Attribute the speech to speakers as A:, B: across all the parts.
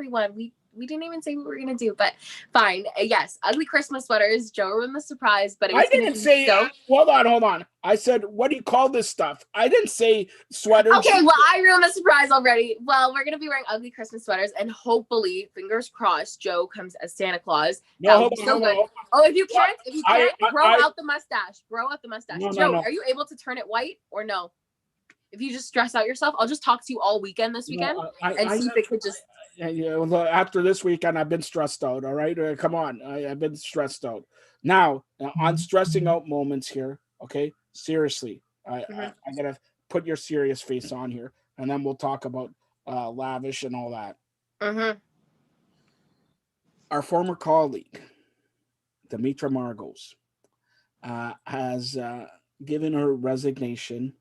A: everyone. We didn't even say what we were gonna do, but fine. Yes, ugly Christmas sweaters. Joe ruined the surprise, but it was
B: I didn't say. Hold on. I said, what do you call this stuff? I didn't say sweaters.
A: Okay, well, I ruined the surprise already. Well, we're gonna be wearing ugly Christmas sweaters, and hopefully, fingers crossed, Joe comes as Santa Claus.
B: No,
A: Oh, if you can't, grow out the mustache. Grow out the mustache.
B: No,
A: Joe, are you able to turn it white or no? If you just stress out yourself, I'll just talk to you all weekend this weekend and see if it could just.
B: After this weekend, I've been stressed out. All right, come on, I've been stressed out. Now, on stressing out moments here. Okay, seriously, I gotta put your serious face on here, and then we'll talk about lavish and all that.
A: Mm-hmm.
B: Our former colleague, Demetra Margos, has given her resignation.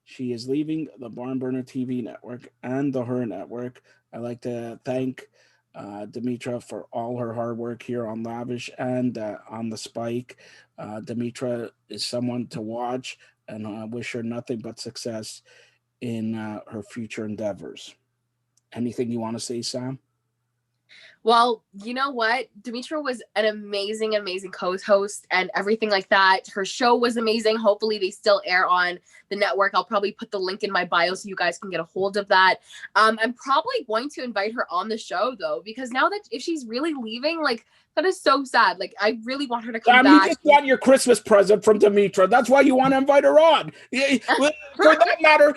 B: She is leaving the Barn Burner TV network and the H.E.R network. I'd like to thank Demetra for all her hard work here on Lavish and on The Spike. Demetra is someone to watch, and I wish her nothing but success in her future endeavors. Anything you want to say, Sam?
A: Well, you know what? Demetra was an amazing, amazing co-host and everything like that. Her show was amazing. Hopefully they still air on the network. I'll probably put the link in my bio so you guys can get a hold of that. I'm probably going to invite her on the show though, because now that if she's really leaving, like that is so sad. Like I really want her to come back.
B: You just got your Christmas present from Demetra. That's why you want to invite her on. For that matter,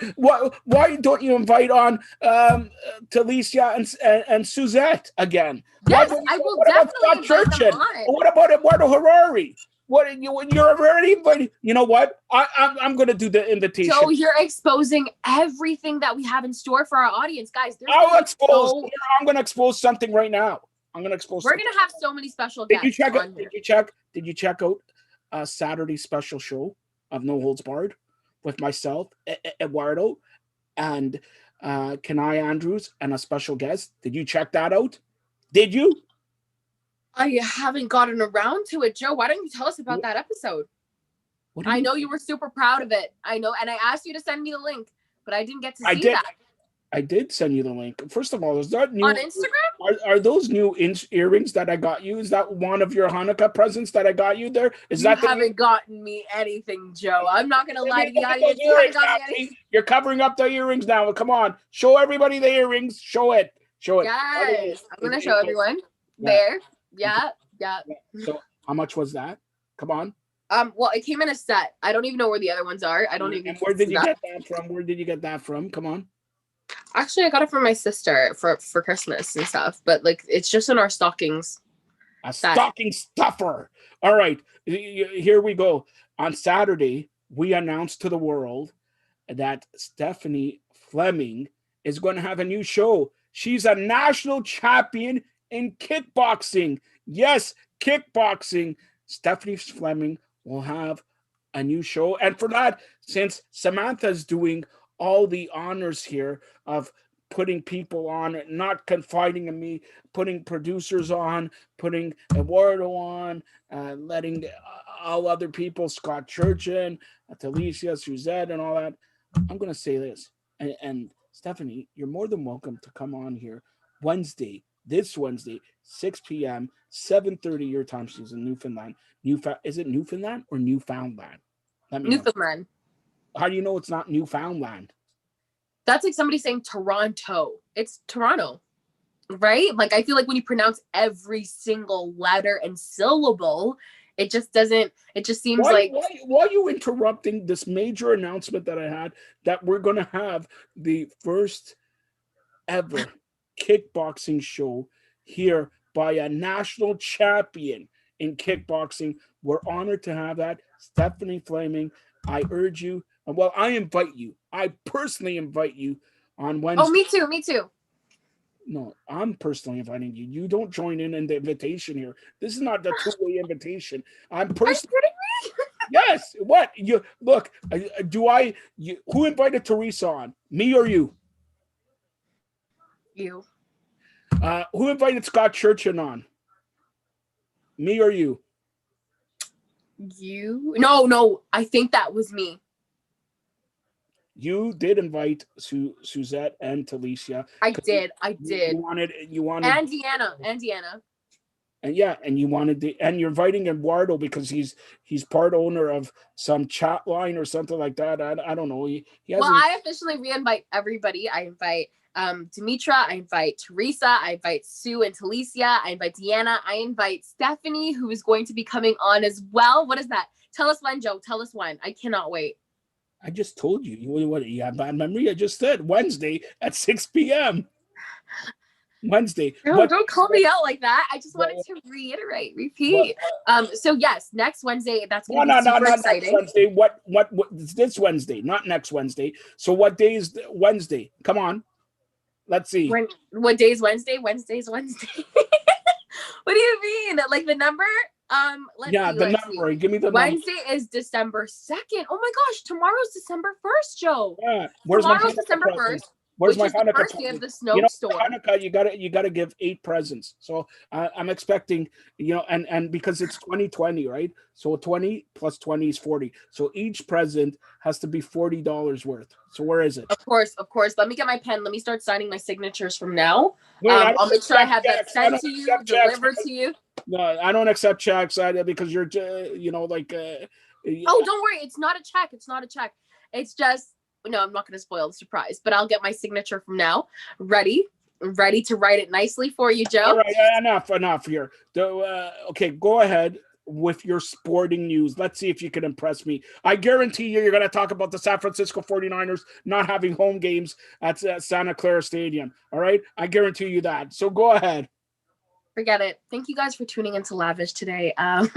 B: why don't you invite on Talicia and Suzette again?
A: Yes, I will definitely invite them on.
B: What about Eduardo Harari? You're already invited. You know what? I'm going to do the invitation.
A: So you're exposing everything that we have in store for our audience, guys.
B: I'm going to expose something right now. We're going
A: to have so many special guests.
B: Did you check out Saturday's special show of No Holds Barred with myself, Eduardo, and Kenai Andrews, and a special guest? Did you check that out? Did you?
A: I haven't gotten around to it, Joe. Why don't you tell us about that episode? I know you were super proud of it. I know, and I asked you to send me the link, but I didn't get to see that.
B: I did send you the link. First of all, is that new
A: on Instagram?
B: Are those new earrings that I got you? Is that one of your Hanukkah presents that I got you there? You
A: haven't gotten me anything, Joe. I'm not going to lie to the audience. You haven't got me anything.
B: You're covering up the earrings now. Come on. Show everybody the earrings. Show it.
A: Yes. I'm going to show everyone. There. Yeah.
B: So how much was that? Come on.
A: Well, it came in a set. I don't even know where the other ones are. I don't even.
B: And where did you get that from? Where did you get that from? Come on.
A: Actually, I got it from my sister for Christmas and stuff, but like it's just in our stockings.
B: A stocking stuffer. All right, here we go. On Saturday, we announced to the world that Stephanie Fleming is going to have a new show. She's a national champion in kickboxing. Yes, kickboxing. Stephanie Fleming will have a new show. And for that, since Samantha's doing all the honors here of putting people on, not confiding in me, putting producers on, putting Eduardo on, letting all other people, Scott Churchin, Talicia, Suzette, and all that. I'm going to say this. And Stephanie, you're more than welcome to come on here this Wednesday, 6 p.m., 7:30 your time. She's in Newfoundland. Is it Newfoundland or Newfoundland?
A: Newfoundland.
B: How do you know it's not Newfoundland?
A: That's like somebody saying Toronto. It's Toronto, right? Like I feel like when you pronounce every single letter and syllable, it just doesn't. It just seems
B: why are you interrupting this major announcement that I had that we're going to have the first ever kickboxing show here by a national champion in kickboxing? We're honored to have that. Stephanie Fleming, I urge you, well, I invite you. I personally invite you on Wednesday.
A: Oh, me too.
B: No, I'm personally inviting you. You don't join in the invitation here. This is not the two-way invitation. I'm personally. Yes. What? You look? Who invited Teresa on? Me or you?
A: You.
B: Who invited Scott Churchin on? Me or you?
A: You. No. I think that was me.
B: you did invite Suzette and Talicia.
A: I
B: 'Cause
A: did. I
B: you
A: did.
B: wanted,
A: And Deanna. And Deanna.
B: and yeah, and you wanted and you're inviting Eduardo because he's part owner of some chat line or something like that. I don't know. He
A: Well,
B: hasn't.
A: I officially re-invite everybody. I invite Demetra, I invite Teresa, I invite Sue and Talicia, I invite Deanna, I invite Stephanie, who is going to be coming on as well. What is that? Tell us when, Joe. Tell us when. I cannot wait.
B: I just told you. You have bad memory? I just said Wednesday at 6 p.m. Wednesday.
A: No, don't call me out like that. I just wanted
B: What?
A: to
B: What?
A: repeat. So yes, next Wednesday, that's
B: No,
A: going to
B: no,
A: be
B: no,
A: super
B: not next
A: exciting.
B: Wednesday. What? It's this Wednesday, not next Wednesday. So what day is Wednesday? Come on, let's see.
A: What day is Wednesday? Wednesday's Wednesday. What do you mean? Like the number? Let's
B: Yeah,
A: see.
B: the
A: Let's see.
B: number. Give me the number.
A: Wednesday is December 2nd. Oh my gosh, tomorrow's December 1st, Joe.
B: Yeah. Where's my
A: Tomorrow's
B: Hanukkah
A: December
B: present?
A: 1st,
B: Where's
A: which
B: my
A: is the
B: Hanukkah
A: first day of
B: present?
A: the
B: You know,
A: snowstorm.
B: Hanukkah, you gotta give 8 presents. So I'm expecting, and because it's 2020, right? So 20 plus 20 is 40. So each present has to be $40 worth. So where is it?
A: Of course, of course. Let me get my pen. Let me start signing my signatures from now.
B: Wait, I don't
A: I'll make sure I
B: accept
A: have that
B: checks. I
A: sent
B: don't
A: to you,
B: accept checks
A: delivered
B: because
A: to you.
B: no, I don't accept checks because you're, like.
A: Oh, don't worry. It's not a check. It's not a check. It's just, no, I'm not going to spoil the surprise, but I'll get my signature from now. Ready to write it nicely for you,
B: All
A: Joe.
B: right, enough here. Okay, go ahead with your sporting news. Let's see if you can impress me. I guarantee you're going to talk about the San Francisco 49ers not having home games at Santa Clara Stadium. All right? I guarantee you that. So go ahead.
A: Forget it. Thank you guys for tuning into Lavish today. I'm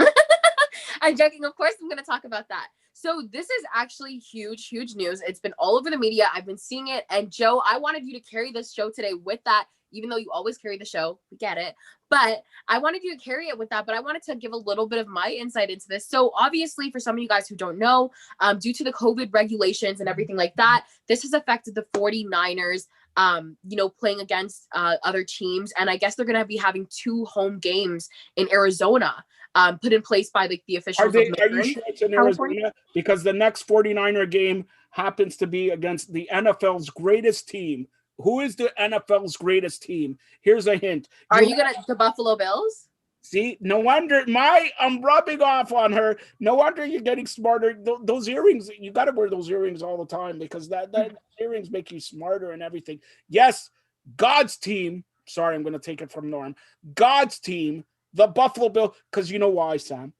A: joking. Of course, I'm going to talk about that. So this is actually huge, huge news. It's been all over the media. I've been seeing it. And Joe, I wanted you to carry this show today with that, even though you always carry the show. We get it. But I wanted you to carry it with that. But I wanted to give a little bit of my insight into this. So obviously, for some of you guys who don't know, due to the COVID regulations and everything like that, this has affected the 49ers. Playing against other teams. And I guess they're going to be having 2 home games in Arizona, put in place by the officials of
B: Are you sure it's in Arizona? Because the next 49er game happens to be against the NFL's greatest team. Who is the NFL's greatest team? Here's a hint.
A: Are you going to the Buffalo Bills?
B: See, no wonder I'm rubbing off on her. No wonder you're getting smarter. Those earrings, you got to wear those earrings all the time because that earrings make you smarter and everything. Yes, God's team. Sorry, I'm going to take it from Norm. God's team, the Buffalo Bills, because you know why, Sam?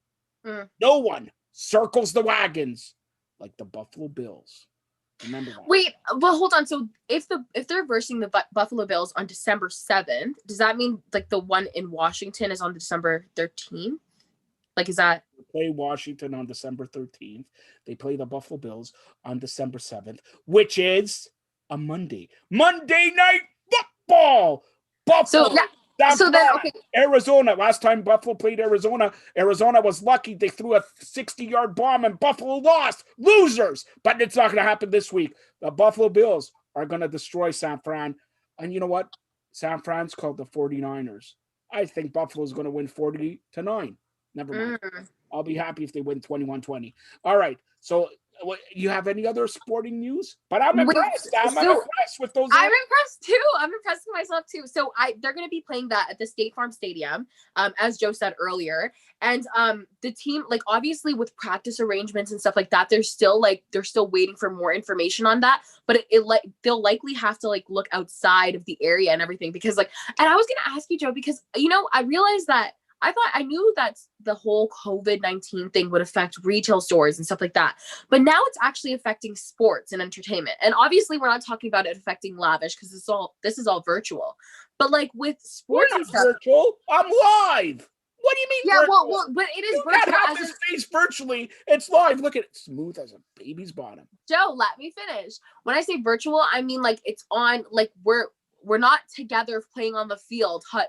B: No one circles the wagons like the Buffalo Bills. Remember that.
A: Wait, well, hold on. So if they're versing the Buffalo Bills on December 7th, does that mean like the one in Washington is on December 13th? Like, is that?
B: They play Washington on December 13th. They play the Buffalo Bills on December 7th, which is a Monday. Monday Night Football. Buffalo.
A: So yeah. So then, okay.
B: Arizona. Last time Buffalo played Arizona, Arizona was lucky. They threw a 60-yard bomb and Buffalo lost. Losers. But it's not going to happen this week. The Buffalo Bills are going to destroy San Fran. And you know what? San Fran's called the 49ers. I think Buffalo's going to win 40-9. Never mind. I'll be happy if they win 21-20. All right. So you have any other sporting news? But I'm impressed. I'm impressed with those.
A: I'm impressed too. I'm impressed with myself too. So they're going to be playing that at the State Farm Stadium, as Joe said earlier. And the team, like obviously with practice arrangements and stuff like that, they're still waiting for more information on that. But they'll likely have to like look outside of the area and everything because and I was going to ask you, Joe, because I realized that. I knew that the whole COVID-19 thing would affect retail stores and stuff like that. But now it's actually affecting sports and entertainment. And obviously we're not talking about it affecting Lavish because this is all virtual. But like with sports
B: We're not
A: and stuff,
B: virtual. I'm live. What do you mean?
A: Yeah,
B: virtual?
A: well, but it is
B: you
A: virtual.
B: Can't have this face virtually. It's live. Look at it, smooth as a baby's bottom.
A: Joe, let me finish. When I say virtual, I mean like it's on like we're not together playing on the field, hut,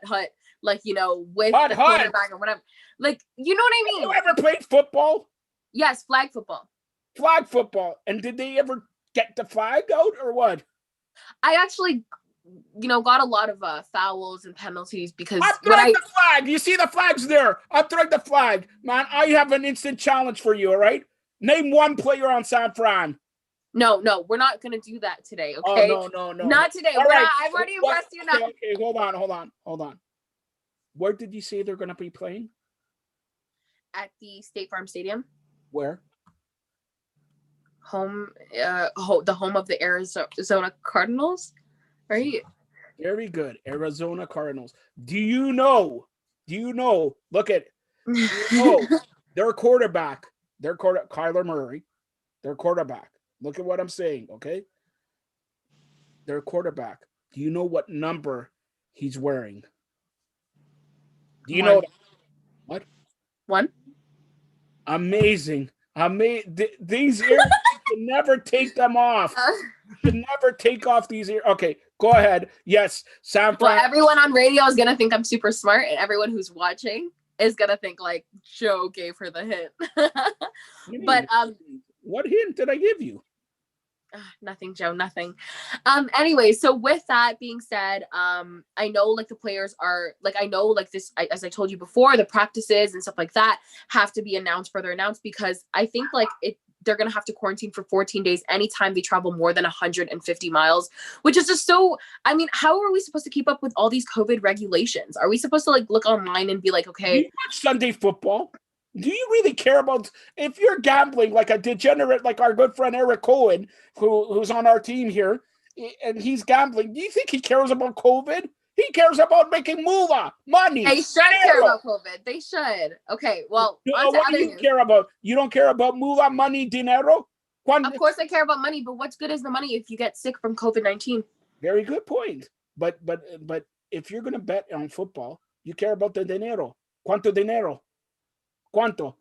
A: like with the quarterback or whatever. Like you know what I mean?
B: You ever played football?
A: Yes, flag football.
B: Flag football. And did they ever get the flag out or what?
A: I actually got a lot of fouls and penalties because
B: I'm throwing the flag. You see the flags there. I'm throwing the flag. Man, I have an instant challenge for you, all right? Name one player on San Fran.
A: No, we're not gonna do that today,
B: Oh,
A: okay?
B: no.
A: Not today.
B: All
A: We're
B: right.
A: not. I've already impressed you enough.
B: Okay, hold on. Where did you say they're going to be playing?
A: At the State Farm Stadium.
B: Where?
A: The home of the Arizona Cardinals, right?
B: Very good. Arizona Cardinals. Do you know? Look at, their quarterback, Kyler Murray, their quarterback. Look at what I'm saying, okay? Their quarterback. Do you know what number he's wearing? Do you know that? What?
A: One.
B: Amazing. These ears, you can never take them off. You should never take off these ears. Okay, go ahead. Yes, San Fran.
A: Well, everyone on radio is gonna think I'm super smart, and everyone who's watching is gonna think like Joe gave her the hint. But
B: what hint did I give you?
A: Nothing, Joe, nothing. Anyway, so with that being said, I know like the players are like, I know like this, as I told you before, the practices and stuff like that have to be further announced, because I think like they're going to have to quarantine for 14 days anytime they travel more than 150 miles, which is just so, I mean, how are we supposed to keep up with all these COVID regulations? Are we supposed to like look online and be like, okay.
B: You watch Sunday football? Do you really care about, if you're gambling like a degenerate, like our good friend Eric Cohen, who's on our team here, and he's gambling, do you think he cares about COVID? He cares about making moolah, money.
A: They should care about COVID. They should. Okay, well,
B: what do you care about? You don't care about moolah, money, dinero?
A: Of course I care about money, but what's good is the money if you get sick from COVID-19?
B: Very good point. But if you're going to bet on football, you care about the dinero. ¿Cuánto dinero? ¿Cuánto?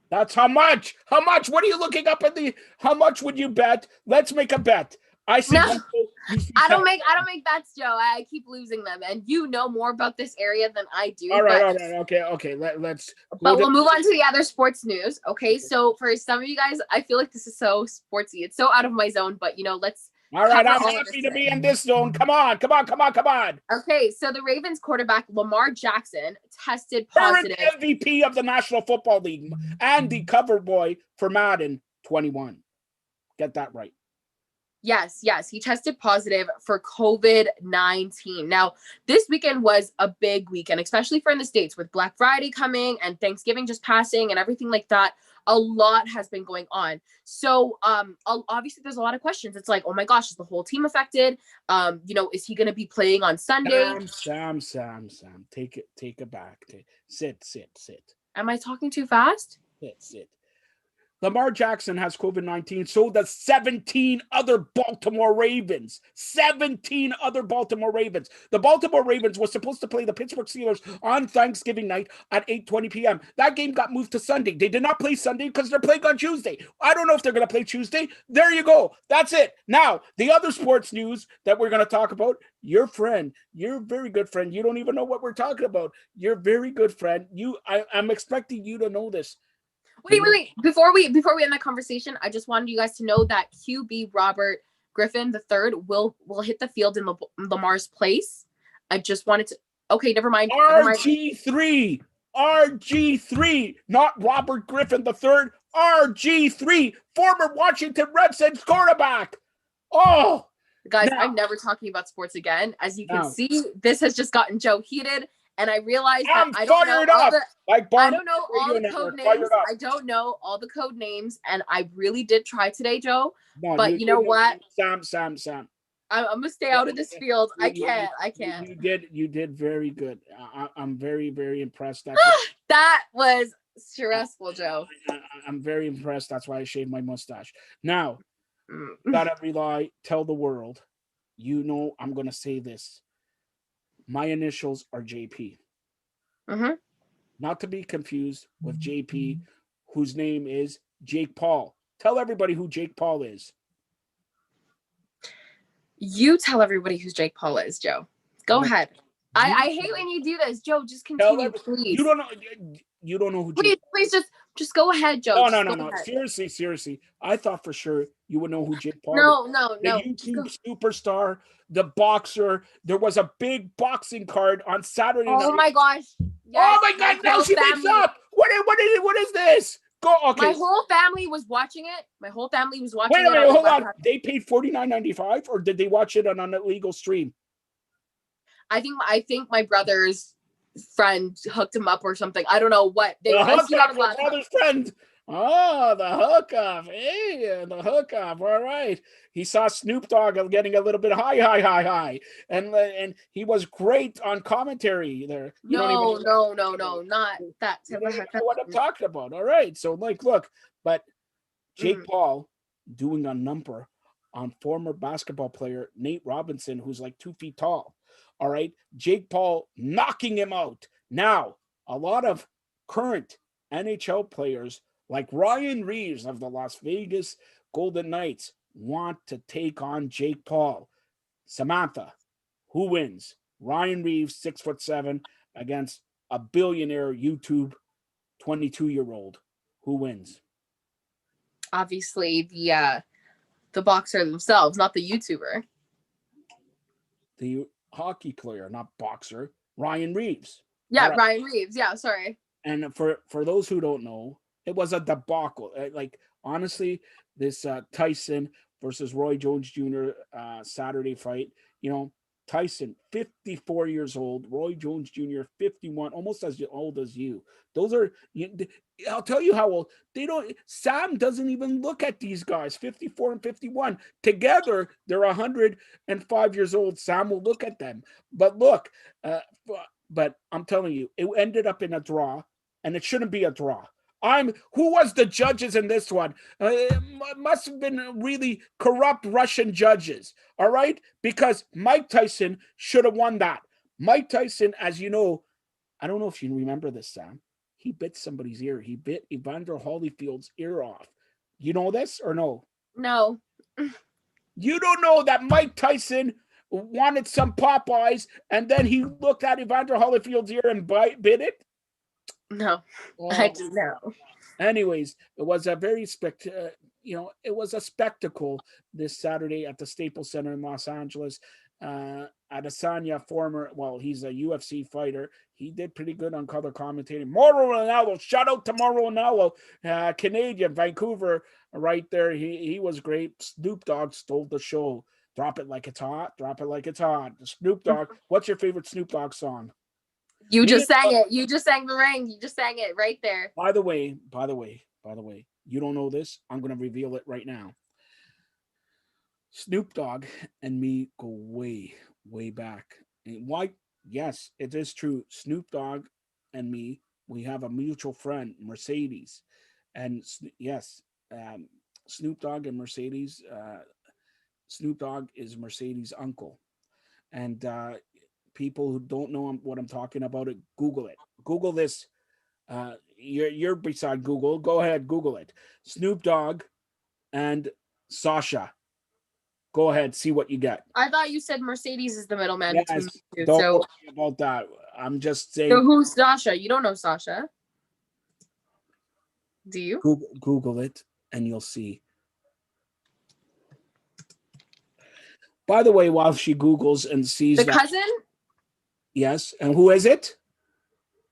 B: That's how much. How much? What are you looking up at how much would you bet? Let's make a bet. I see.
A: No, I don't make bets, Joe. I keep losing them, and you know more about this area than I do.
B: All right. Okay. Let's.
A: But we'll move on to the other sports news. Okay, so for some of you guys, I feel like this is so sportsy. It's so out of my zone, but let's.
B: All right, I'm happy to be in this zone. Come on.
A: Okay, so the Ravens quarterback Lamar Jackson tested positive.
B: Current MVP of the National Football League and the cover boy for Madden 21. Get that right.
A: Yes, he tested positive for COVID-19. Now, this weekend was a big weekend, especially for in the States, with Black Friday coming and Thanksgiving just passing and everything like that. A lot has been going on. So, obviously there's a lot of questions. It's like, oh my gosh, is the whole team affected? Is he going to be playing on Sunday?
B: Sam, take it back. Sit.
A: Am I talking too fast?
B: Sit. Lamar Jackson has COVID-19, so does 17 other Baltimore Ravens. 17 other Baltimore Ravens. The Baltimore Ravens were supposed to play the Pittsburgh Steelers on Thanksgiving night at 8:20 p.m. That game got moved to Sunday. They did not play Sunday because they're playing on Tuesday. I don't know if they're going to play Tuesday. There you go. That's it. Now, the other sports news that we're going to talk about, your friend, your very good friend, you don't even know what we're talking about. Your very good friend, I'm expecting you to know this.
A: Wait. Before we end the conversation, I just wanted you guys to know that QB Robert Griffin III will hit the field in Lamar's place. I just wanted to. Okay, never mind.
B: RG3, not Robert Griffin III. RG3, former Washington Redskins quarterback. Oh,
A: guys, I'm never talking about sports again. As you can see, this has just gotten Joe heated. And I realized that I don't know all the code names. I don't know all the code names, and I really did try today, Joe. No, but you know what?
B: Sam.
A: I'm gonna stay out of this field. I can't.
B: You did very good. I'm very, very impressed.
A: That was stressful, Joe.
B: I'm very impressed. That's why I shaved my mustache. Now, gotta tell the world. I'm gonna say this. My initials are JP.
A: Mm-hmm.
B: Not to be confused with JP, whose name is Jake Paul. Tell everybody who Jake Paul is.
A: You tell everybody who Jake Paul is, Joe. Go ahead. I hate when you do this, Joe. Just continue, please.
B: You don't know who.
A: Please just go ahead, Joe.
B: No. Seriously. I thought for sure you would know who Jake Paul is.
A: No.
B: The YouTube superstar, the boxer. There was a big boxing card on Saturday night.
A: Oh my gosh.
B: Yes, oh my God! Now she makes up. What is this? Go.
A: My
B: Okay.
A: whole family was watching it. My whole family was watching
B: Wait a
A: it
B: minute.
A: on the
B: Hold on.
A: laptop.
B: They paid $49.95, or did they watch it on an illegal stream?
A: I think my brother's friend hooked him up or something. I don't know what they were.
B: The
A: I see it on
B: hookup,
A: his
B: your
A: laptop.
B: brother's friend. Oh, the hookup. Hey, the hookup. All right. He saw Snoop Dogg getting a little bit high. And he was great on commentary there. You don't even
A: No, no, no,
B: know.
A: no, not that
B: You
A: type
B: don't
A: of
B: even
A: hookup.
B: know what I'm talking about. All right. So, like, look, but Jake
A: Mm.
B: Paul doing a number on former basketball player Nate Robinson, who's like 2 feet tall. All right. Jake Paul knocking him out. Now, a lot of current NHL players like Ryan Reeves of the Las Vegas Golden Knights want to take on Jake Paul. Samantha, who wins? Ryan Reeves, 6'7", against a billionaire YouTube 22-year-old. Who wins?
A: Obviously, the boxer themselves, not the YouTuber.
B: The hockey player, not boxer, Ryan Reeves.
A: Yeah,
B: Right.
A: Ryan Reeves. Yeah, sorry.
B: And for those who don't know, it was a debacle. Like, honestly, this Tyson versus Roy Jones Jr. Saturday fight, Tyson, 54 years old, Roy Jones Jr., 51, almost as old as you. Those are, I'll tell you how old. Sam doesn't even look at these guys, 54 and 51. Together, they're 105 years old. Sam will look at them. But look, but I'm telling you, it ended up in a draw, and it shouldn't be a draw. Who was the judges in this one? It must have been really corrupt Russian judges, all right? Because Mike Tyson should have won that. Mike Tyson, as you know, I don't know if you remember this, Sam. He bit somebody's ear. He bit Evander Holyfield's ear off. You know this or no?
A: No.
B: You don't know that Mike Tyson wanted some Popeyes, and then he looked at Evander Holyfield's ear and bit it?
A: No. I
B: Oh.
A: didn't know.
B: Anyways, it was a very it was a spectacle this Saturday at the Staples Center in Los Angeles. Adesanya, he's a UFC fighter. He did pretty good on color commentating. Mauro Ranallo, shout out to Mauro Ranallo, Canadian, Vancouver, right there. He was great. Snoop Dogg stole the show. Drop it like it's hot. Drop it like it's hot. Snoop Dogg. What's your favorite Snoop Dogg song?
A: You just sang it. You just sang the ring. You just sang it right there.
B: By the way, you don't know this. I'm going to reveal it right now. Snoop Dogg and me go way, way back. And why? Yes, it is true. Snoop Dogg and me, we have a mutual friend, Mercedes. And yes, Snoop Dogg and Mercedes, Snoop Dogg is Mercedes' uncle. And people who don't know what I'm talking about, Google it. Google this. You're beside Google. Go ahead, Google it. Snoop Dogg and Sasha. Go ahead, see what you get.
A: I thought you said Mercedes is the middleman between
B: Yes,
A: the two.
B: don't
A: So,
B: worry about that. I'm just
A: so
B: saying.
A: who's Sasha? You don't know Sasha. Do you?
B: Google it, and you'll see. By the way, while she Googles and sees
A: The
B: that,
A: cousin?
B: yes, and who is it?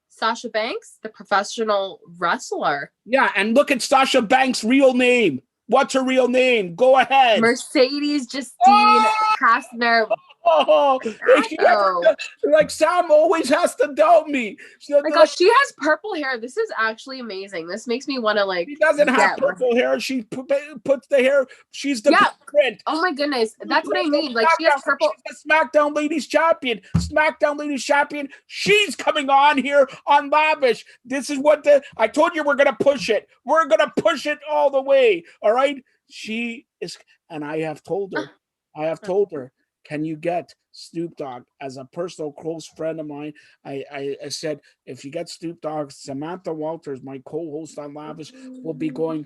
A: Sasha Banks, the professional wrestler.
B: Yeah, and look at Sasha Banks' real name. What's her real name? Go ahead.
A: Mercedes Justine
B: Oh!
A: Kastner.
B: Oh, if she ever, like, Sam always has to doubt me.
A: Oh my gosh, she has purple hair. This is actually amazing. This makes me want to like.
B: She doesn't have purple hair. She puts the hair. She's the print.
A: Oh my goodness, that's what I mean. Like, she has purple.
B: She's the SmackDown Ladies Champion. SmackDown Ladies Champion. She's coming on here on Lavish. This is what I told you. We're gonna push it. We're gonna push it all the way. All right. She is, and I have told her. Can you get Snoop Dogg as a personal close friend of mine? I said, if you get Snoop Dogg, Samantha Walters, my co-host on Lavish, will be going.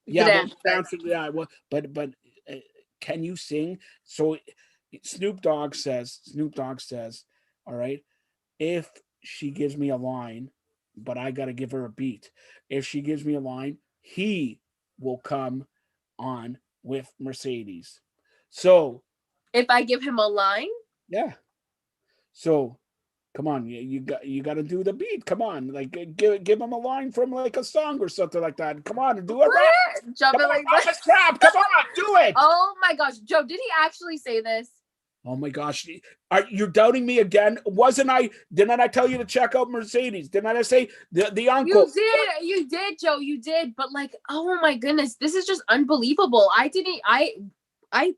B: Yeah, but can you sing? So Snoop Dogg says, all right, if she gives me a line, but I got to give her a beat. If she gives me a line, he will come on with Mercedes. So
A: if I give him a line,
B: yeah. So Come on, you got to do the beat. Come on, like give him a line from like a song or something like that. Come on, do a rap.
A: Jump
B: Come
A: it
B: on,
A: like that.
B: rap is rap. Come on, do it.
A: Oh my gosh, Joe, did he actually say this?
B: Oh my gosh, are you doubting me again? Wasn't I? Didn't I tell you to check out Mercedes? Didn't I say the uncle?
A: You did, Joe, you did. But like, oh my goodness, this is just unbelievable. I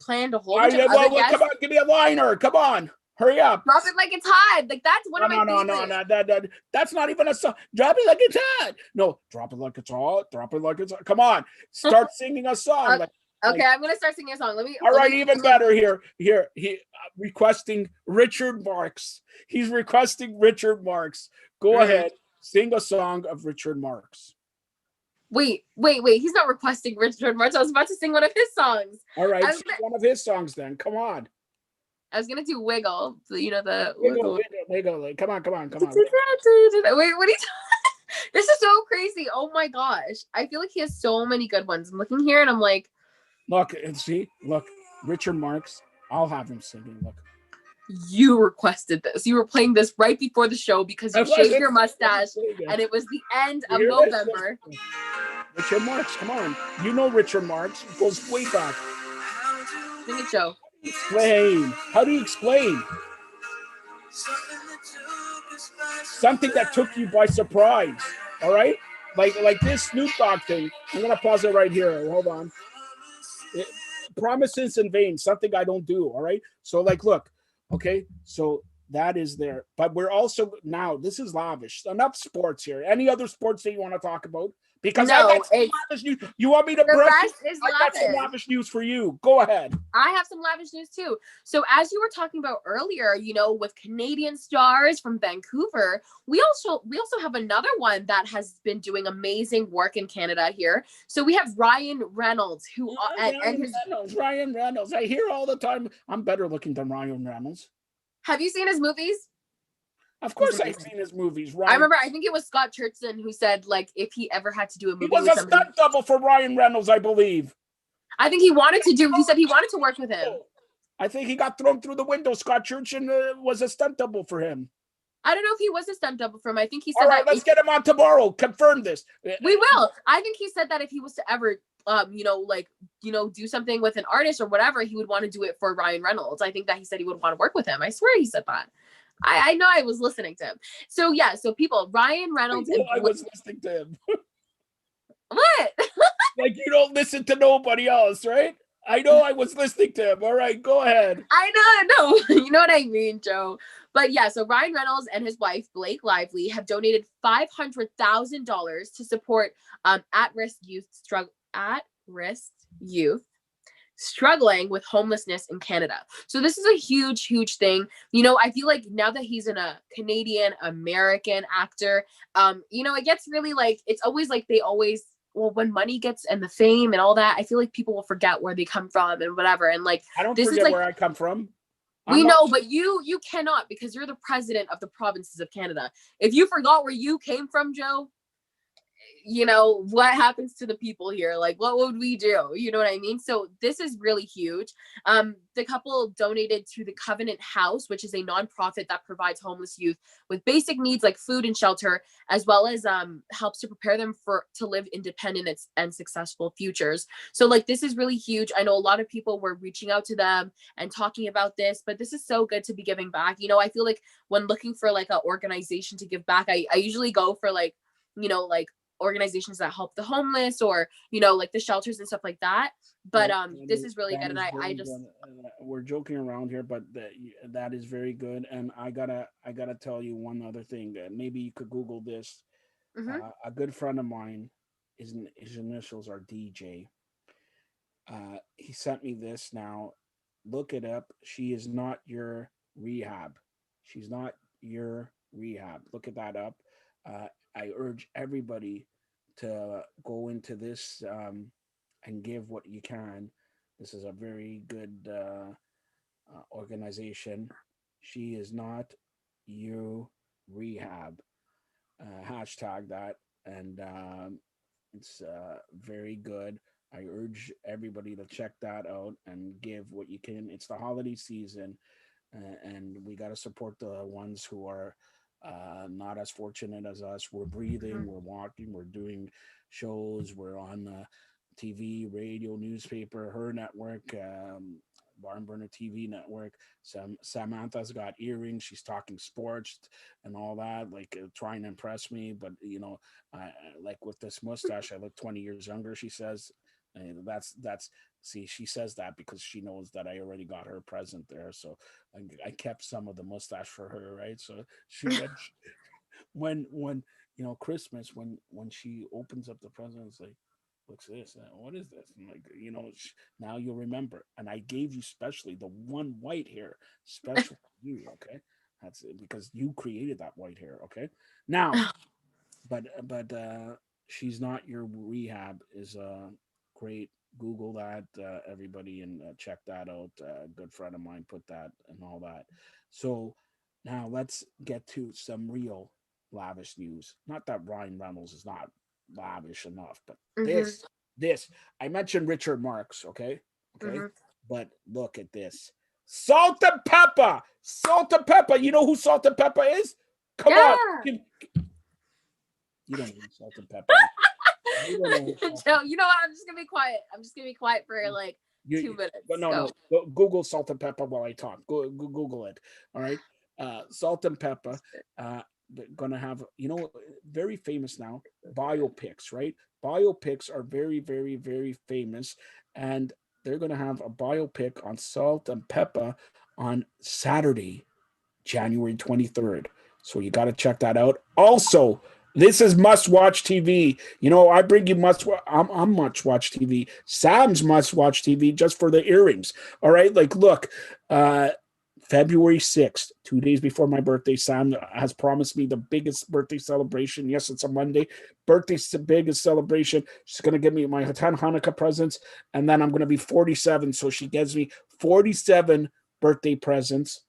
A: planned a whole bunch of other
B: Well, come
A: guests.
B: on, give me a liner. Come on, hurry up.
A: Drop it like it's hot. Like that's one
B: No,
A: of my
B: no, no,
A: favorites.
B: no, that's not even a song. Drop it like it's hot. No, drop it like it's hot. Drop it like it's hot. Come on, start singing a song.
A: Okay, I'm gonna start singing a song.
B: All right, even better here. He requesting Richard Marx. He's requesting Richard Marx. Go ahead, sing a song of Richard Marx.
A: Wait. He's not requesting Richard Marx. I was about to sing one of his songs.
B: All right, sing one of his songs then. Come on.
A: I was gonna do Wiggle. You know the
B: Wiggle. Come on.
A: Wait, what are you? This is so crazy. Oh my gosh. I feel like he has so many good ones. I'm looking here and I'm like,
B: look, Richard Marx. I'll have him singing. Look.
A: You requested this. You were playing this right before the show because you shaved your mustache and it was the end of November.
B: Richard Marx, come on. You know Richard Marx. It goes way back.
A: Sing it, Joe.
B: Explain. How do you explain? Something that took you by surprise. All right? Like this Snoop Dogg thing. I'm going to pause it right here. Hold on. Promises in vain. Something I don't do. All right? So, like, look. Okay? So that is there. But we're also now, this is lavish. Enough sports here. Any other sports that you want to talk about? Because I got some lavish news. You want me to brush? I got some lavish news for you. Go ahead.
A: I have some lavish news too. So as you were talking about earlier, you know, with Canadian stars from Vancouver, we also have another one that has been doing amazing work in Canada here. So we have Ryan Reynolds, who
B: Ryan Reynolds. I hear all the time, I'm better looking than Ryan Reynolds.
A: Have you seen his movies?
B: Of course I've seen his movies.
A: I remember, I think it was Scott Churchson who said, like, if he ever had to do a movie,
B: he was a stunt double for Ryan Reynolds, I believe.
A: I think he said he wanted to work with him.
B: I think he got thrown through the window. Scott Churchson was a stunt double for him.
A: I don't know if he was a stunt double for him. I think he said
B: all right, let's get him on tomorrow. Confirm this.
A: We will. I think he said that if he was to ever do something with an artist or whatever, he would want to do it for Ryan Reynolds. I think that he said he would want to work with him. I swear he said that. I know I was listening to him. So yeah, so people, Ryan Reynolds.
B: I was listening to him.
A: What?
B: Like you don't listen to nobody else, right? I know I was listening to him. All right, go ahead.
A: I know. You know what I mean, Joe. But yeah, so Ryan Reynolds and his wife, Blake Lively, have donated $500,000 to support at-risk youth struggling with homelessness in Canada. So this is a huge, huge thing. You know, I feel like now that he's a Canadian American actor, it gets really like, it's always like when money gets and the fame and all that, I feel like people will forget where they come from and whatever. And like,
B: I don't forget where I come from.
A: We know, but you cannot, because you're the president of the provinces of Canada. If you forgot where you came from, Joe, you know, what happens to the people here? Like, what would we do? You know what I mean? So this is really huge. The couple donated to the Covenant House, which is a nonprofit that provides homeless youth with basic needs like food and shelter, as well as helps to prepare them to live independent and successful futures. So like, this is really huge. I know a lot of people were reaching out to them and talking about this, but this is so good to be giving back. You know, I feel like when looking for like an organization to give back, I usually go for like, like organizations that help the homeless or like the shelters and stuff like that, but this is really good. And I just
B: we're joking around here, but that is very good. And I gotta tell you one other thing. Maybe you could Google this. A good friend of mine, his initials are DJ. He sent me this. Now look it up. She is not your rehab. She's not your rehab. Look at that up. I urge everybody to go into this and give what you can. This is a very good organization. She is not your rehab. Hashtag that. And it's very good. I urge everybody to check that out and give what you can. It's the holiday season. and we got to support the ones who are not as fortunate as us. We're breathing, we're walking, we're doing shows, we're on TV, radio, newspaper, her network, Barn Burner TV network. Samantha's got earrings. She's talking sports and all that, like trying to impress me. But like with this mustache, I look 20 years younger. She says, and that's see, she says that because she knows that I already got her present there. So I kept some of the mustache for her, right? So she when Christmas, when she opens up the present, it's like, what's this? What is this? And like, now you'll remember. And I gave you specially the one white hair, special for you, okay? That's it, because you created that white hair, okay? Now, but she's not your rehab is great. Google that, everybody, and check that out. A good friend of mine put that and all that. So now let's get to some real lavish news. Not that Ryan Reynolds is not lavish enough, but
A: Mm-hmm.
B: this I mentioned Richard Marks, okay, okay,
A: Mm-hmm.
B: but look at this. Salt and pepper, salt and pepper. You know who Salt and Pepper is? Come on,
A: Yeah.
B: you don't know who Salt and Pepper is. You don't know who Salt
A: Joe, you know what? I'm just gonna be quiet. I'm just gonna be quiet for like
B: you,
A: 2 minutes.
B: but no,
A: Go.
B: Google Salt and Pepper while I talk. Google it. All right. Salt and Pepper. They're gonna have, very famous now, biopics, right? Biopics are very, very, very famous, and they're gonna have a biopic on Salt and Pepper on Saturday, January 23rd. So you got to check that out. Also, this is must watch TV. I bring you I'm must watch TV. Sam's must watch TV just for the earrings. All right. Like, look, February 6th, 2 days before my birthday, Sam has promised me the biggest birthday celebration. Yes, it's a Monday. Birthday's the biggest celebration. She's going to give me my 10 Hanukkah presents, and then I'm going to be 47. So she gives me 47 birthday presents.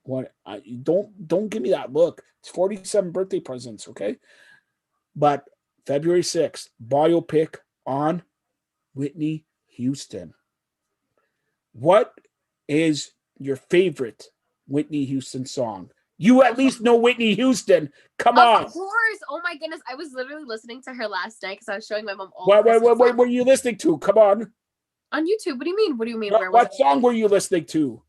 B: What? Don't give me that look. It's 47 birthday presents, okay? But February 6th, biopic on Whitney Houston. What is your favorite Whitney Houston song? You at least know Whitney Houston. Come
A: Of
B: on.
A: course. Oh my goodness. I was literally listening to her last night because I was showing my mom all
B: What,
A: the
B: what,
A: Christmas
B: what, what
A: songs
B: were you listening to? Come on.
A: on YouTube. What do you mean? What do you mean?
B: What,
A: Where was
B: what
A: I?
B: song were you listening to?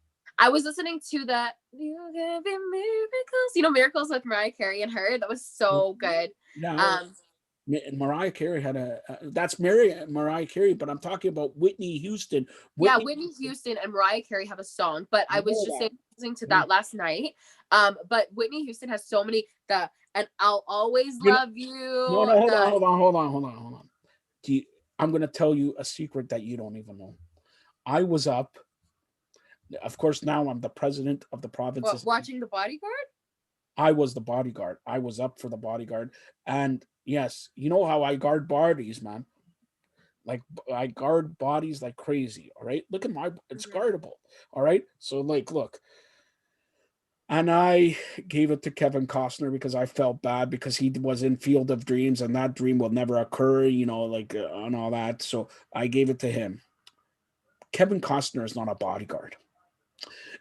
A: I was listening to the You Give Me Miracles. Miracles with Mariah Carey and her. That was so good.
B: Now,
A: Um,
B: Mariah Carey had that's Mariah Carey, but I'm talking about Whitney Houston.
A: yeah,
B: Whitney
A: Whitney Houston and Mariah Carey have a song, but I was
B: know
A: just
B: that.
A: listening to that last night. But Whitney Houston has so many and I'll always
B: You know,
A: love you.
B: no, hold on. I'm gonna tell you a secret that you don't even know. I was up. Of course, now I'm the president of the provinces.
A: Watching The Bodyguard?
B: I was the bodyguard. I was up for the bodyguard, and yes, you know how I guard bodies, man. Like, I guard bodies like crazy. All right, look at it's guardable. All right, so like, look. And I gave it to Kevin Costner because I felt bad because he was in Field of Dreams and that dream will never occur, like and all that. So I gave it to him. Kevin Costner is not a bodyguard.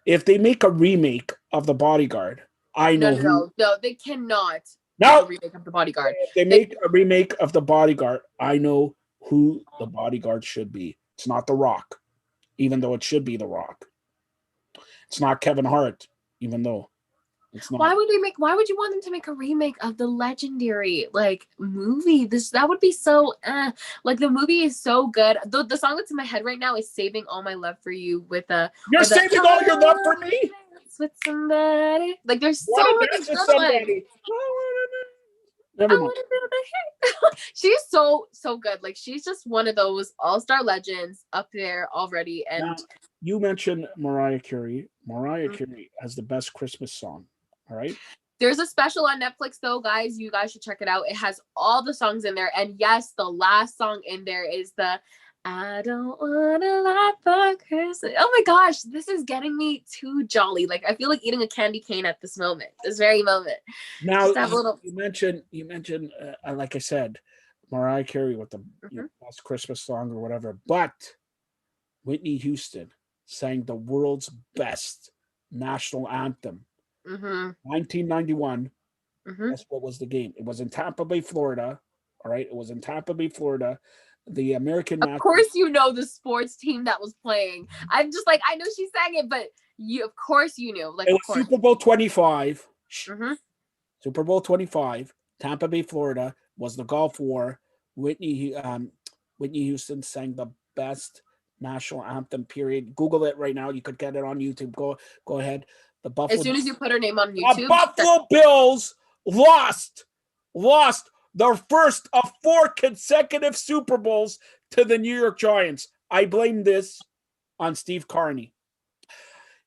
B: If they make a remake of The Bodyguard, I
A: No,
B: know
A: no,
B: who.
A: no, no. They cannot make a
B: No,
A: remake of The Bodyguard.
B: if they make a remake of The Bodyguard, I know who the bodyguard should be. It's not The Rock, even though it should be The Rock. It's not Kevin Hart, even though it's not.
A: Why would you want them to make a remake of the legendary movie? That would be so like the movie is so good. The song that's in my head right now is Saving All My Love for You
B: You're saving all your love for me?
A: with somebody. Like there's so
B: Wanna
A: many
B: dance with
A: good ones.
B: somebody? Never
A: I
B: mind.
A: want to do the hit. She's so good. Like she's just one of those all-star legends up there already. And
B: Now, you mentioned Mariah Carey. Mariah Carey has the best Christmas song. All right.
A: there's a special on Netflix though, guys. You guys should check it out. It has all the songs in there. And yes, the last song in there is the I don't want a lot for Christmas. Oh my gosh, this is getting me too jolly. Like I feel like eating a candy cane at this moment, this very moment.
B: Now
A: Just have a little.
B: you mentioned like I said, Mariah Carey with the
A: Mhm.
B: best Christmas song or whatever, but Whitney Houston sang the world's best national anthem.
A: Mm-hmm.
B: 1991.
A: Mm-hmm.
B: Guess what was the game? It was in Tampa Bay, Florida. All right, it was in Tampa Bay, Florida. The American
A: Of
B: national.
A: course, you know the sports team that was playing. I'm just like, I know she sang it, but you, of course, you knew. Like,
B: It
A: of
B: was
A: course.
B: Super Bowl 25.
A: Mm-hmm.
B: Super Bowl 25. Tampa Bay, Florida was the Gulf War. Whitney Houston sang the best national anthem. Period. Google it right now. You could get it on YouTube. Go ahead. The
A: As
B: Buffalo.
A: soon as you put her name on
B: The
A: YouTube,
B: Buffalo Bills lost their first of 4 consecutive Super Bowls to the New York Giants. I blame this on Steve Carney.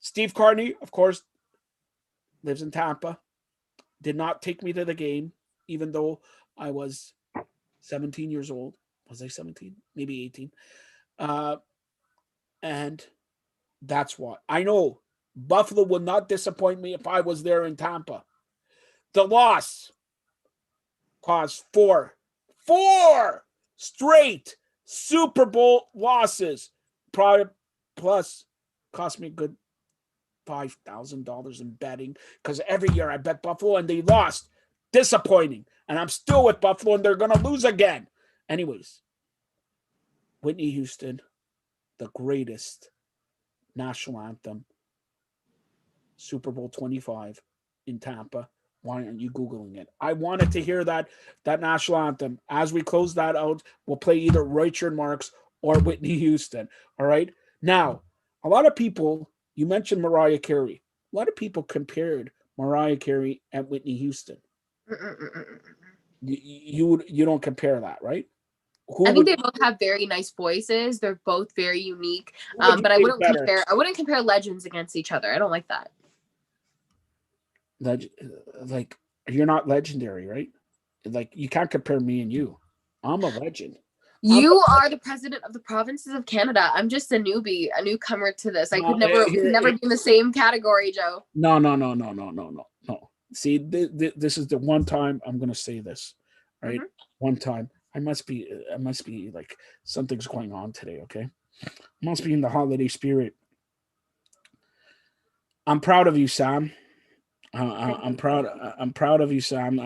B: Steve Carney, of course, lives in Tampa. Did not take me to the game, even though I was 17 years old. Was I 17? Maybe 18. Uh, and that's why. I know Buffalo would not disappoint me if I was there in Tampa. The loss caused four straight Super Bowl losses. Probably plus cost me a good $5,000 in betting because every year I bet Buffalo and they lost. Disappointing. And I'm still with Buffalo and they're going to lose again. Anyways, Whitney Houston, the greatest national anthem, Super Bowl 25 in Tampa. Why aren't you Googling it? I wanted to hear that national anthem. As we close that out, we'll play either Richard Marx or Whitney Houston. All right. Now, a lot of people, you mentioned Mariah Carey. A lot of people compared Mariah Carey and Whitney Houston. You don't compare that, right?
A: I think they both have very nice voices. They're both very unique. But I wouldn't
B: better?
A: I wouldn't compare legends against each other. I don't like that.
B: Like you're not legendary, right? Like you can't compare me and you. I'm a legend.
A: You are the president of the provinces of Canada. I'm just a newbie, a newcomer to this. I could never be in the same category, Joe.
B: No. See, this is the one time I'm going to say this, right? Mm-hmm. One time. I must be like something's going on today, okay? I must be in the holiday spirit. I'm proud of you, Sam. I'm proud. I'm proud of you, Sam.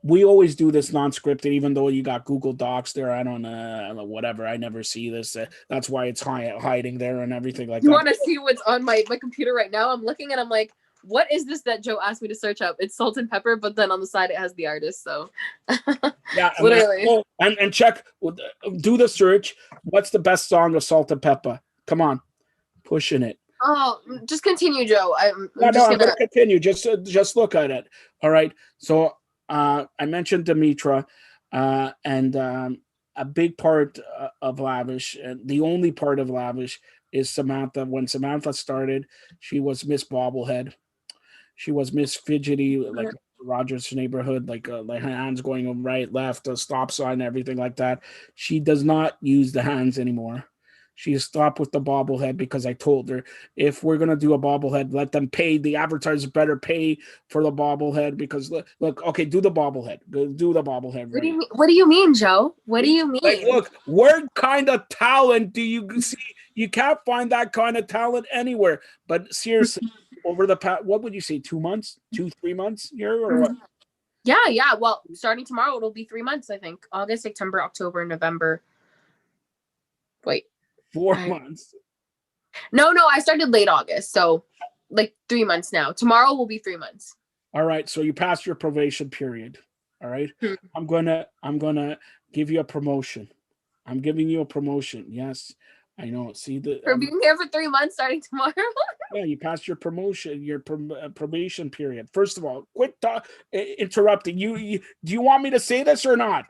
B: We always do this non-scripted, even though you got Google Docs there. I don't whatever. I never see this. That's why it's hiding there and everything like that.
A: You want to see what's on my computer right now? I'm looking and I'm like, what is this that Joe asked me to search up? It's Salt and Pepper, but then on the side it has the artist. So
B: yeah,
A: literally.
B: And check, do the search. What's the best song of Salt and Pepper? Come on, pushing it.
A: Oh, just continue, Joe. I'm
B: going to continue. Just look at it. All right. So I mentioned Dimitra, and a big part of Lavish, and the only part of Lavish is Samantha. When Samantha started, she was Miss Bobblehead. She was Miss Fidgety, like Rogers neighborhood, like hands going right, left, a stop sign, everything like that. She does not use the hands anymore. She stopped with the bobblehead because I told her if we're gonna do a bobblehead, let them pay. The advertisers better pay for the bobblehead because look, okay, do the bobblehead. Do the bobblehead. Right.
A: What do you mean, Joe? What do you mean?
B: Like, look, what kind of talent do you see? You can't find that kind of talent anywhere. But seriously, over the past, what would you say, 2 months, 3 months here, or what?
A: Yeah. Well, starting tomorrow, it'll be 3 months. I think August, September, October, November. Wait.
B: 4 months.
A: No, I started late August, so like 3 months now. Tomorrow will be 3 months.
B: All right, so you passed your probation period. All right, I'm gonna give you a promotion. I'm giving you a promotion. Yes, I know. See
A: for being here for 3 months, starting tomorrow.
B: Yeah, you passed your promotion, your probation period. First of all, quit interrupting. Do you want me to say this or not?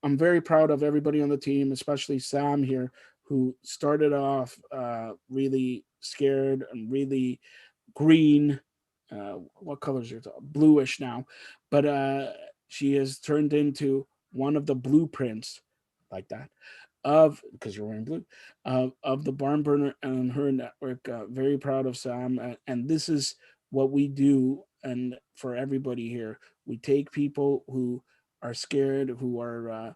B: I'm very proud of everybody on the team, especially Sam here, who started off really scared and really green. What colors are bluish now? But she has turned into one of the blueprints like that because you're wearing blue of the Barn Burner and her network. Very proud of Sam, and this is what we do. And for everybody here, we take people who are scared, who are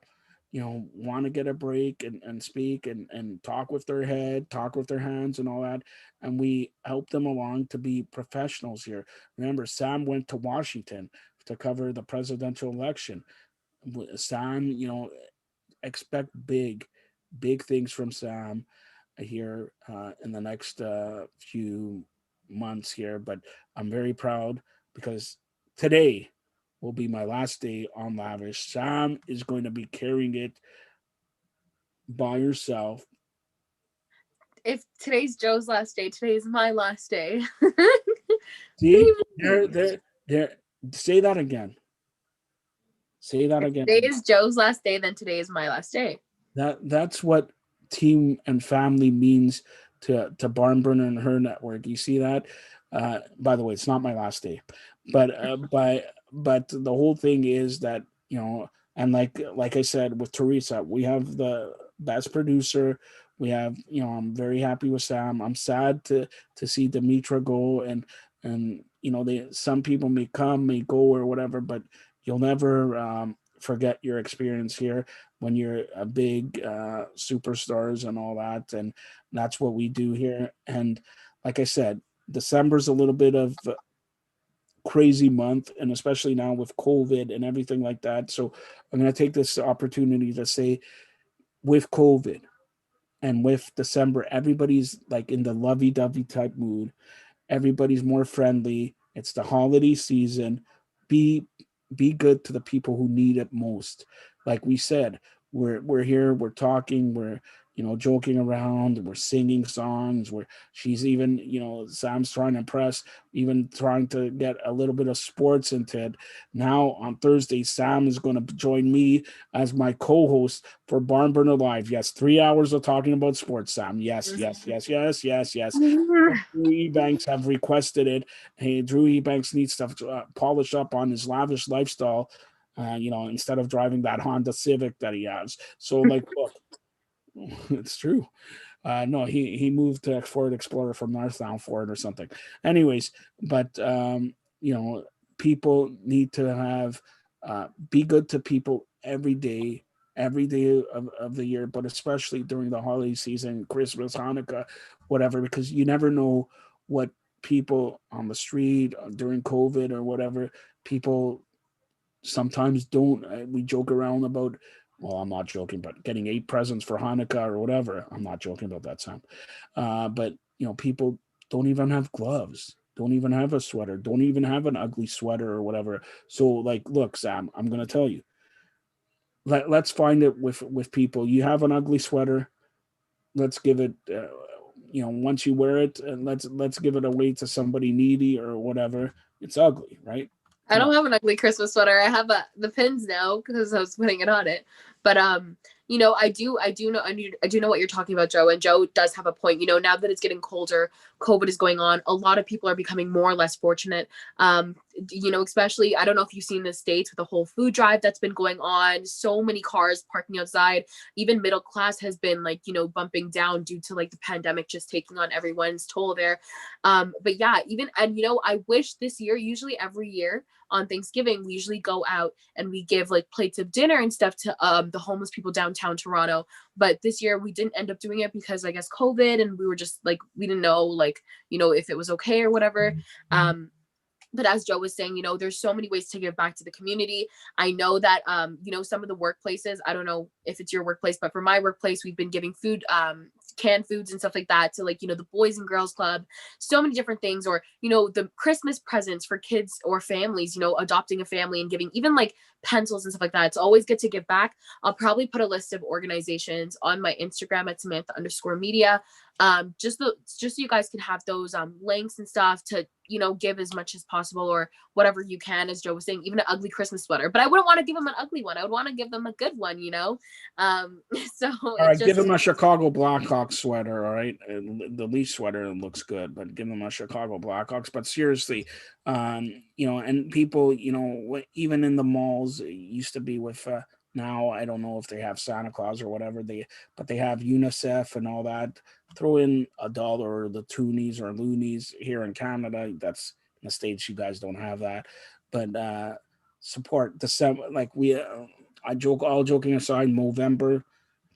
B: want to get a break and speak and talk with their head, talk with their hands and all that. And we help them along to be professionals here. Remember, Sam went to Washington to cover the presidential election. Sam, expect big things from Sam here in the next few months here. But I'm very proud because today will be my last day on Lavish. Sam is going to be carrying it by herself.
A: If today's Joe's last day, today's my last day.
B: See, there. Say that again. Say that
A: If
B: again.
A: today is Joe's last day, then today is my last day.
B: That's what team and family means to Barnburner and her network. You see that? By the way, it's not my last day, but but the whole thing is that and like I said with Teresa, we have the best producer. We have I'm very happy with Sam. I'm sad to see Demetra go, and they some people may come, may go or whatever, but you'll never forget your experience here when you're a big superstars and all that. And that's what we do here. And like I said, December's a little bit of a crazy month, and especially now with COVID and everything like that. So I'm going to take this opportunity to say, with COVID and with December, everybody's like in the lovey-dovey type mood. Everybody's more friendly. It's the holiday season. Be be good to the people who need it most. Like we said, we're here, we're talking, we're joking around, we're singing songs, where she's even, Sam's trying to impress, even trying to get a little bit of sports into it. Now on Thursday, Sam is going to join me as my co-host for Barn Burner Live. Yes, 3 hours of talking about sports, Sam. Yes, yes, yes, yes, yes, yes. Drew Ebanks have requested it. Hey, Drew Ebanks needs to polish up on his lavish lifestyle, instead of driving that Honda Civic that he has. So, like, look, it's true. No, he moved to Ford Explorer from Northtown Ford or something. Anyways, but people need to have be good to people every day of the year, but especially during the holiday season, Christmas, Hanukkah, whatever, because you never know what people on the street during COVID or whatever, people sometimes don't. We joke around about, well, I'm not joking, but getting 8 presents for Hanukkah or whatever. I'm not joking about that, Sam. But people don't even have gloves, don't even have a sweater, don't even have an ugly sweater or whatever. So, like, look, Sam, I'm gonna tell you. Let's find it with people. You have an ugly sweater. Let's give it. Once you wear it, and let's give it away to somebody needy or whatever. It's ugly, right?
A: I
B: Come on.
A: don't have an ugly Christmas sweater. I have the pins now because I was putting it on it. But I do know what you're talking about, Joe. And Joe does have a point. Now that it's getting colder, COVID is going on. A lot of people are becoming more or less fortunate. Especially I don't know if you've seen the States with the whole food drive that's been going on. So many cars parking outside. Even middle class has been like bumping down due to like the pandemic just taking on everyone's toll there. But yeah, even and I wish this year, usually every year on Thanksgiving, we usually go out and we give like plates of dinner and stuff to the homeless people downtown Toronto. But this year we didn't end up doing it because I guess COVID, and we were just like we didn't know like if it was okay or whatever. But as Joe was saying, there's so many ways to give back to the community. I know that, some of the workplaces, I don't know if it's your workplace, but for my workplace, we've been giving food, canned foods and stuff like that to like, the Boys and Girls Club, so many different things, or, the Christmas presents for kids or families, adopting a family and giving even like pencils and stuff like that. It's always good to give back. I'll probably put a list of organizations on my Instagram at Samantha_media. Just so you guys can have those links and stuff to give as much as possible, or whatever you can, as Joe was saying, even an ugly Christmas sweater. But I wouldn't want to give them an ugly one. I would want to give them a good one. So
B: All
A: it's
B: right, give
A: just
B: him a Chicago Blackhawks sweater. All right, the Leaf sweater looks good, but give him a Chicago Blackhawks. But seriously, and people, even in the malls, it used to be with. Now I don't know if they have Santa Claus or whatever but they have UNICEF and all that. Throw in $1 or the toonies or loonies here in Canada. That's in the States. You guys don't have that, but support the like we. all joking aside, November,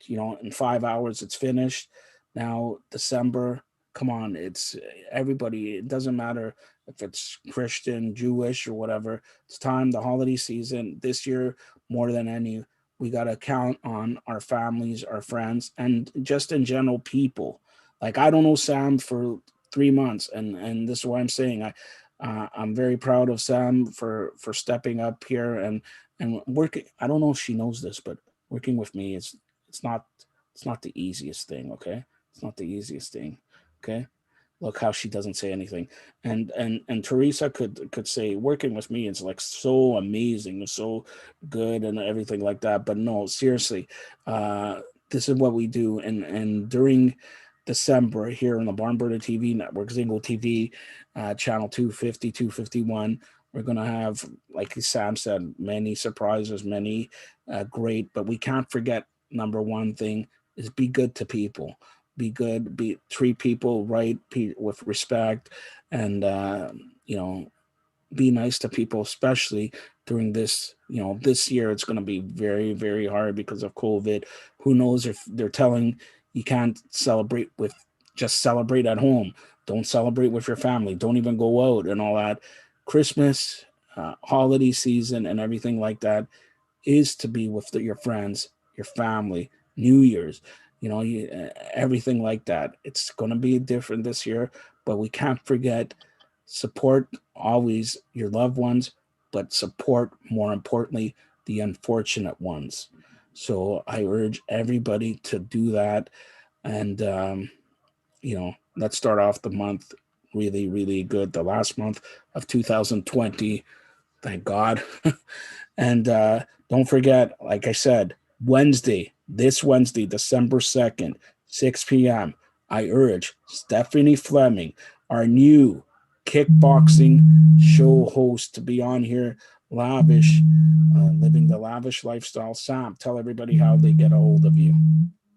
B: in 5 hours it's finished. Now December, come on, it's everybody. It doesn't matter if it's Christian, Jewish, or whatever. It's time, the holiday season. This year, more than any, we got to count on our families, our friends, and just in general, people. Like, I don't know Sam for 3 months, and this is why I'm saying I'm very proud of Sam for stepping up here and working. I don't know if she knows this, but working with me is it's not it's not the easiest thing. Okay, it's not the easiest thing. Okay, look how she doesn't say anything. And Teresa could say working with me is like so amazing, so good, and everything like that. But no, seriously, uh, this is what we do. And during December here on the Barnburner TV network, Zingo TV, channel 250, 251. We're going to have, like Sam said, many surprises, many great, but we can't forget number one thing is be good to people. Be good, treat people right, with respect, and be nice to people, especially during this. This year it's going to be very, very hard because of COVID. Who knows if they're telling you can't celebrate with just celebrate at home. Don't celebrate with your family. Don't even go out and all that. Christmas, holiday season, and everything like that is to be with your friends, your family, New Year's, everything like that. It's going to be different this year, but we can't forget support always your loved ones, but support more importantly the unfortunate ones. So I urge everybody to do that, and let's start off the month really, really good. The last month of 2020, thank God. And don't forget, like I said, this Wednesday, December 2nd, 6 p.m., I urge Stephanie Fleming, our new kickboxing show host, to be on here, lavish, living the lavish lifestyle. Sam, tell everybody how they get a hold of you.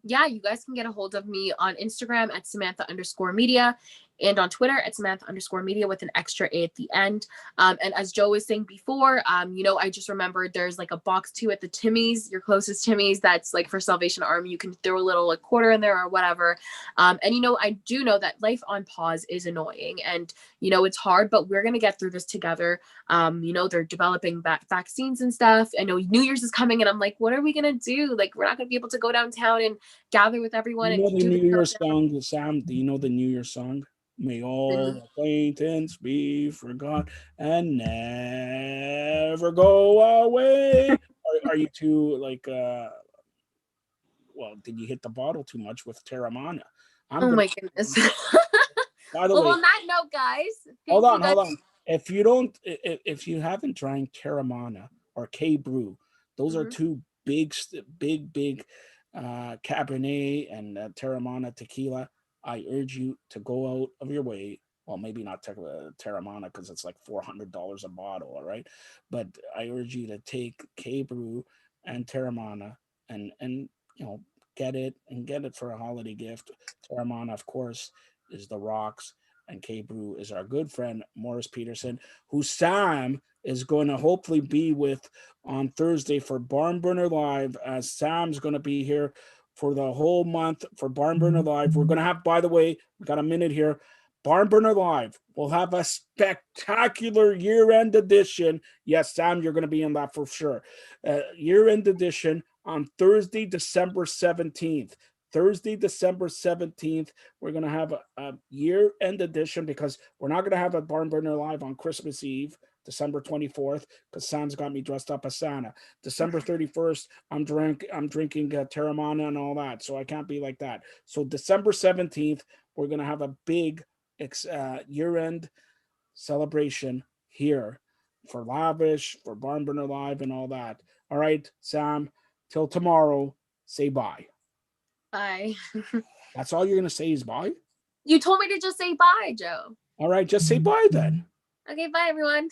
A: Yeah, you guys can get a hold of me on Instagram at Samantha_media and on Twitter at Samantha_media with an extra A at the end. And as Joe was saying before, I just remembered there's like a box too at the Timmy's, your closest Timmy's, that's like for Salvation Army. You can throw a little like quarter in there or whatever. And I do know that life on pause is annoying and it's hard, but we're gonna get through this together. They're developing vaccines and stuff. I know New Year's is coming and I'm like, what are we gonna do? Like, we're not gonna be able to go downtown and gather with everyone
B: You
A: and
B: know the
A: do the
B: New Year's
A: countdown.
B: song, Sam? Do you know the New Year's song? May all acquaintance be forgot and never go away. Are you too like well, did you hit the bottle too much with Terramana? I'm
A: Oh
B: gonna
A: my goodness.
B: by the
A: Well,
B: way,
A: on that note, guys,
B: hold
A: thank you
B: on,
A: guys.
B: hold on. If you don't, if you haven't drank Terramana or K Brew, those are
A: Mhm.
B: two big, big Cabernet and Terramana tequila. I urge you to go out of your way. Well, maybe not Terramana because it's like $400 a bottle, all right. But I urge you to take K Brew and Terramana and get it for a holiday gift. Terramana, of course, is the rocks, and K Brew is our good friend Morris Peterson, who Sam is going to hopefully be with on Thursday for Barn Burner Live, as Sam's going to be here for the whole month for Barn Burner Live. We're going to have, by the way, we got a minute here. Barn Burner Live will have a spectacular year-end edition. Yes, Sam, you're going to be in that for sure. Year-end edition on Thursday, December 17th. Thursday, December 17th, we're going to have a year-end edition because we're not going to have a Barn Burner Live on Christmas Eve, December 24th, because Sam's got me dressed up as Santa. December 31st, I'm drinking Terramana and all that, so I can't be like that. So December 17th, we're going to have a big year-end celebration here for Lavish, for Barn Burner Live, and all that. All right, Sam, till tomorrow, say bye.
A: Bye.
B: That's all you're going to say is bye?
A: You told me to just say bye, Joe.
B: All right, just say bye then.
A: Okay, bye, everyone.